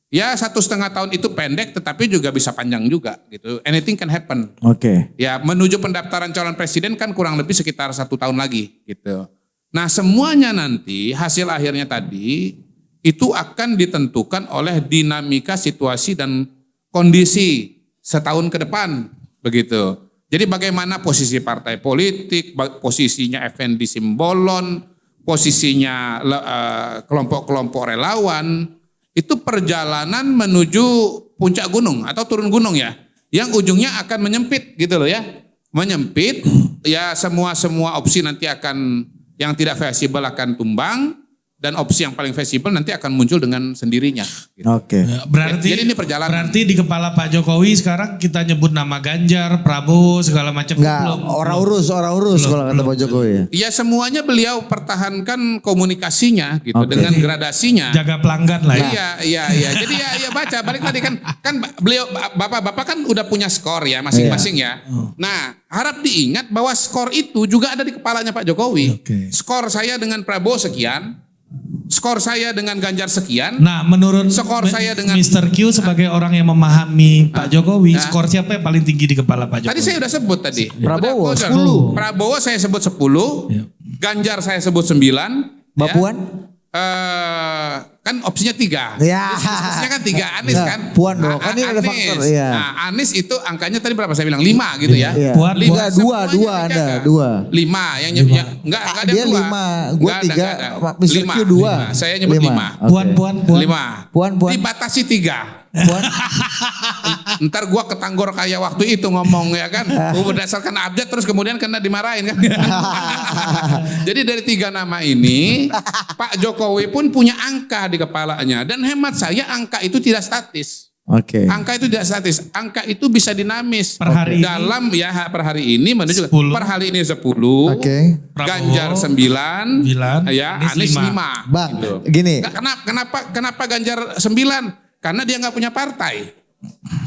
ya 1,5 tahun itu pendek tetapi juga bisa panjang juga gitu. Anything can happen. Oke. Ya menuju pendaftaran calon presiden kan kurang lebih sekitar 1 tahun lagi gitu. Nah semuanya nanti hasil akhirnya tadi itu akan ditentukan oleh dinamika situasi dan kondisi setahun ke depan begitu. Jadi bagaimana posisi partai politik, posisinya Effendi Simbolon, posisinya kelompok-kelompok relawan, itu perjalanan menuju puncak gunung atau turun gunung ya, yang ujungnya akan menyempit gitu loh ya, menyempit ya semua opsi nanti akan yang tidak visible akan tumbang dan opsi yang paling visible nanti akan muncul dengan sendirinya. Gitu. Oke. Berarti Jadi ini perjalanan. Berarti di kepala Pak Jokowi sekarang kita nyebut nama Ganjar, Prabowo segala macam Enggak, belum. orang urus kalau kata Pak Jokowi ya. Ya semuanya beliau pertahankan komunikasinya gitu Oke. dengan gradasinya. Jaga pelanggan lah ya. Iya. Jadi ya baca balik tadi kan beliau bapak-bapak kan udah punya skor ya masing-masing ya. Nah, harap diingat bahwa skor itu juga ada di kepalanya Pak Jokowi. Oke. Skor saya dengan Prabowo sekian, skor saya dengan Ganjar sekian. Nah, menurut Skor saya dengan- Mr. Q sebagai orang yang memahami Pak Jokowi, skor siapa yang paling tinggi di kepala Pak Jokowi? Tadi saya udah sebut tadi. Prabowo, Udah, 10. Prabowo saya sebut 10. Iya. Ganjar saya sebut 9. Mbak ya. Puan? Kan opsinya 3. Ya. Opsinya kan 3. Anies Nah, kan. Puan dong. Kan ini ada faktor, iya. Nah, Anies itu angkanya tadi berapa saya bilang? 5 gitu ya. Iya. Puan, Enggak, dua Semuanya ada, dijaga. 2. 5 yang nyebutnya enggak ada Dia 2. 5, gua 3, Mr. Q 2. Saya nyebut 5. Puan. 5. Puan. Dibatasi 3. Puan? Ntar gua ketanggor kayak waktu itu ngomong ya kan. Berdasarkan abjad terus kemudian kena dimarahin kan. Jadi dari 3 nama ini Pak Jokowi pun punya angka di kepalanya. Dan hemat saya angka itu tidak statis. Oke. Angka itu tidak statis. Angka itu bisa dinamis. Per hari dalam ya per hari ini menunjuk 10. per hari ini 10. Oke. Ganjar 9. 9, Ya, Anies Anies 5. 5. Bang, Gitu. gini. Kenapa Ganjar 9? Karena dia nggak punya partai.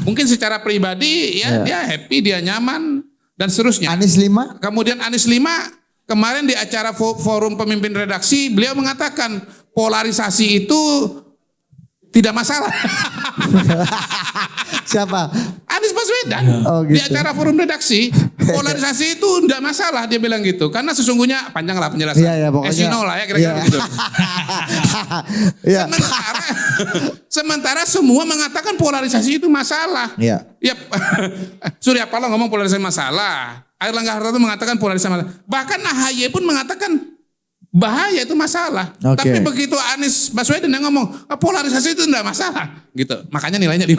Mungkin secara pribadi ya dia happy, dia nyaman dan seterusnya. Anies 5? Kemudian Anies 5 kemarin di acara forum pemimpin redaksi beliau mengatakan polarisasi itu tidak masalah. Siapa? Anies Baswedan Oh, di gitu. acara forum redaksi polarisasi itu tidak masalah dia bilang gitu karena sesungguhnya panjang lah penjelasan. Iya, pokoknya. As you know lah ya kira-kira Iya. begitu. Iya. Sementara semua mengatakan polarisasi itu masalah. Iya. Ya, Surya Paloh ngomong polarisasi masalah. Airlangga Hartarto mengatakan polarisasi masalah. Bahkan AHY pun mengatakan bahaya itu masalah. Oke. Tapi begitu Anies Baswedan yang ngomong polarisasi itu enggak masalah, gitu. Makanya nilainya 5.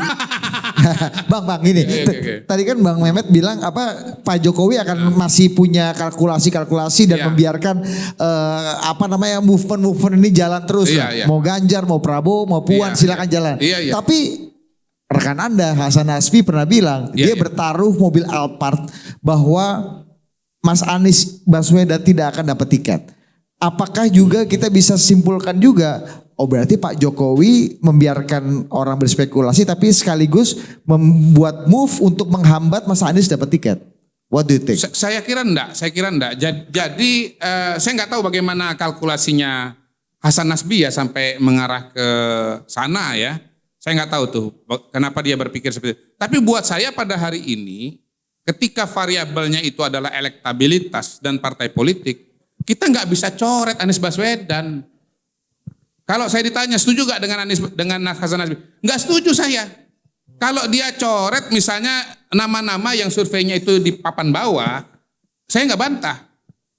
Bang, gini. Oke. Tadi kan Bang Mehmet bilang apa Pak Jokowi akan masih punya kalkulasi dan Iya. membiarkan movement ini jalan terus. Iya, lah. iya. Mau Ganjar, mau Prabowo, mau Puan Iya, silakan iya. jalan. Iya, iya. Tapi rekan Anda Hasan Nasbi pernah bilang dia Iya, iya. bertaruh mobil Alphard bahwa Mas Anies Baswedan tidak akan dapat tiket. Apakah juga kita bisa simpulkan juga, oh berarti Pak Jokowi membiarkan orang berspekulasi tapi sekaligus membuat move untuk menghambat Mas Anies dapat tiket. What do you think? Saya kira enggak. Jadi saya nggak tahu bagaimana kalkulasinya Hasan Nasbi ya sampai mengarah ke sana ya. Saya nggak tahu tuh kenapa dia berpikir seperti itu. Tapi buat saya pada hari ini, ketika variabelnya itu adalah elektabilitas dan partai politik, kita nggak bisa coret Anies Baswedan. Kalau saya ditanya setuju nggak dengan Hasan Nasbi? Nggak setuju saya. Kalau dia coret misalnya nama-nama yang surveinya itu di papan bawah, saya nggak bantah.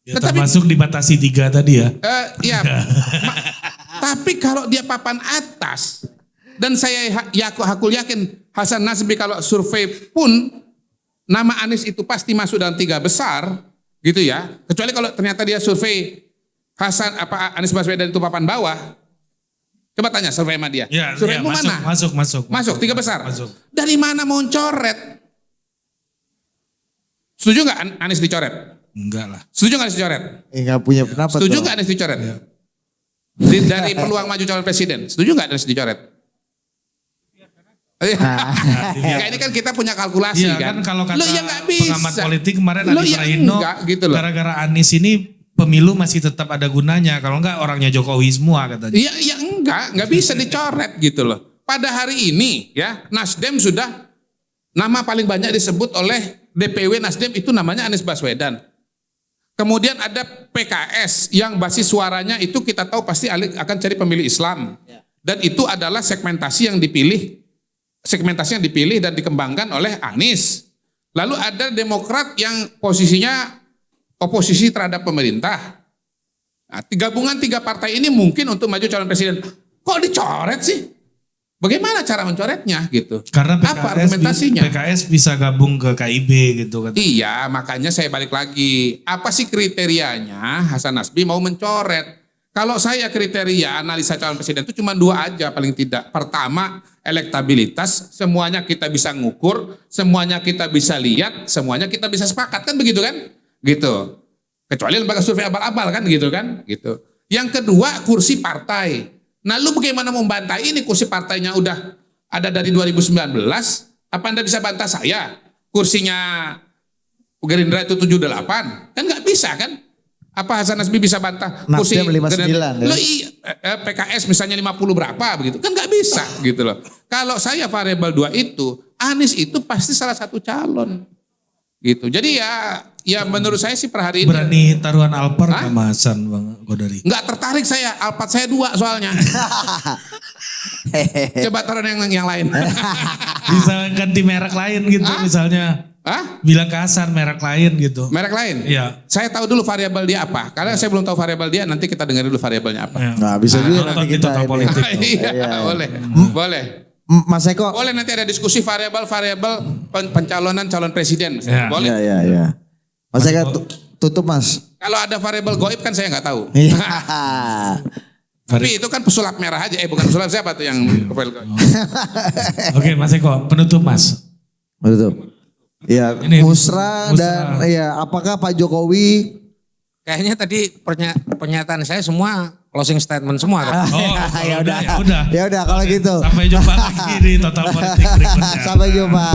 Ya, termasuk dibatasi 3 tadi ya. Ya, tapi kalau dia papan atas, dan saya aku yakin Hasan Nasbi kalau survei pun nama Anies itu pasti masuk dalam 3 besar, gitu ya. Kecuali kalau ternyata dia survei Anies Baswedan itu papan bawah. Coba tanya survei sama dia. Ya, Surveimu mana? Masuk 3 besar. Masuk. Dari mana mau coret? Setuju nggak Anies dicoret? Enggak lah. Setuju nggak Anies dicoret? Nggak punya pendapat. Setuju tuh. nggak Anies dicoret? Dari peluang maju calon presiden, setuju nggak Anies dicoret? Ya, ini kan kita punya kalkulasi Iya kan. kan kalau kata Lo ya nggak bisa. pengamat politik kemarin Lo Adi ya Prahitno, enggak, gitu loh. gara-gara Anies ini pemilu masih tetap ada gunanya. Kalau enggak orangnya Jokowi semua katanya. Iya, ya nggak bisa dicoret gitu loh. Pada hari ini ya Nasdem sudah nama paling banyak disebut oleh DPW Nasdem itu namanya Anies Baswedan. Kemudian ada PKS yang basis suaranya itu kita tahu pasti akan cari pemilih Islam. Dan itu adalah segmentasi yang dipilih dan dikembangkan oleh Anies. Lalu ada Demokrat yang posisinya oposisi terhadap pemerintah. Nah, gabungan 3 partai ini mungkin untuk maju calon presiden. Kok dicoret sih? Bagaimana cara mencoretnya gitu? Karena Apa argumentasinya? PKS bisa gabung ke KIB gitu kan. Iya, makanya saya balik lagi. Apa sih kriterianya Hasan Nasbi mau mencoret? Kalau saya kriteria analisa calon presiden itu cuma 2 aja paling tidak. Pertama, elektabilitas, semuanya kita bisa ngukur, semuanya kita bisa lihat, semuanya kita bisa sepakat kan begitu kan? Gitu. Kecuali lembaga survei abal-abal kan gitu kan? Gitu. Yang kedua, kursi partai. Nah, lu bagaimana membantah ini kursi partainya udah ada dari 2019? Apa Anda bisa bantah saya? Kursinya Gerindra itu 78? Kan nggak bisa kan? Apa Hasan Nasbi bisa bantah kursi Nasdem 59 ya? Lo PKS misalnya 50 berapa begitu? Kan nggak bisa gitu loh. Kalau saya variabel 2 itu, Anies itu pasti salah satu calon. Gitu. Jadi ya menurut saya sih per hari ini Berani taruhan Alphard sama Hasan Bang Godari. nggak tertarik saya. Alphard saya 2 soalnya. Coba taruh yang lain. Bisa ganti merek lain gitu misalnya. Hah? Bilang ke Hasan merek lain gitu. Merek lain? Iya. Saya tahu dulu variabel dia apa. Karena saya belum tahu variabel dia, nanti kita dengar dulu variabelnya apa. Ya. Nah, bisa juga Nonton nanti di kita Total ini. Politik. Iya, boleh. Boleh. Mas Eko. Boleh nanti ada diskusi variabel-variabel pencalonan calon presiden. Ya. Boleh. Ya. Mas Eko tutup Mas. Kalau ada variabel goib kan saya nggak tahu. Iya. Tapi itu kan pesulap merah aja. Bukan pesulap siapa tuh yang variabel goib. Oke Mas Eko, penutup Mas. Tutup. Ya, Ini musrah musrah. dan ya apakah Pak Jokowi Kayaknya tadi pernyataan saya semua closing statement semua. Oh, ya udah. udah. Ya udah kalau gitu. Sampai jumpa lagi di Total Politik berikutnya. Sampai jumpa.